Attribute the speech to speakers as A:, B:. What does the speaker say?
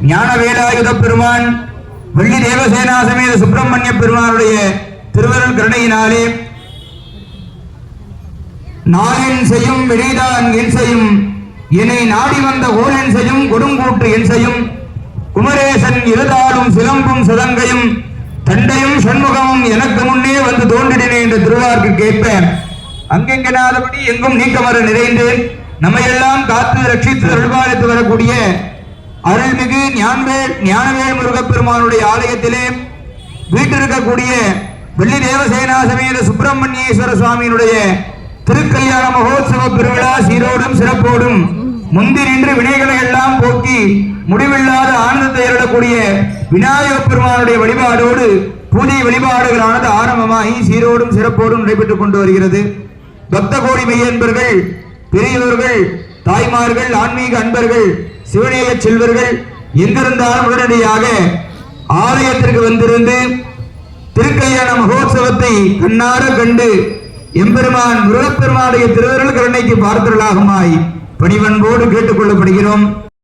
A: ஞான வேலாயுத பெருமான் வெள்ளி தேவசேனா சமேத சுப்பிரமணிய பெருமானுடைய திருவருள் கருணையினாலே நாளின் செய்யும் வினைதான் என் செய்யும் என்னை நாடி வந்த கோலன் செய்யும் கொடுங்கூட்டு என் செய்யும் குமரேசன் இருதாலும் சிலம்பும் சுதங்கையும் தண்டையும் சண்முகமும் எனக்கு முன்னே வந்து தோன்றினேன் என்ற திருவார்க்கு கேட்ப அங்கெங்கனாதபடி எங்கும் நீக்கமர நிறைந்து நம்மையெல்லாம் காத்து ரட்சித்து அருள்பாலித்து வரக்கூடிய அருள்மிகு ஞானவேல் முருகப்பெருமானுடைய ஆலயத்திலே வீட்டிருக்கக்கூடிய வெள்ளி தேவசேனா சமேத சுப்பிரமணியேஸ்வர சுவாமியினுடைய திருக்கல்யாண மகோத்சவ பெருவிழா சீரோடும் சிறப்போடும் முந்தி நின்று வினைகளை எல்லாம் போக்கி முடிவில்லாத ஆனந்தத்தை அருளக்கூடிய விநாயக பெருமானுடைய வழிபாடோடு பூஜை வழிபாடுகளானது ஆரம்பமாகி சீரோடும் சிறப்போடும் நடைபெற்றுக் கொண்டு வருகிறது. பக்த கோடி மெய்யன்பர்கள், பெரியவர்கள், தாய்மார்கள், ஆன்மீக அன்பர்கள், சிவநேய செல்வர்கள் எங்கிருந்தாலும் உடனடியாக ஆலயத்திற்கு வந்திருந்து திருக்கல்யாண மகோத்சவத்தை கண்ணார கண்டு எம்பெருமான் முருகப்பெருமானுடைய திருவருள் கருணைக்கு பார்த்தவர்களாகுமாய் பணிவன்போடு கேட்டுக் கொள்ளப்படுகிறோம்.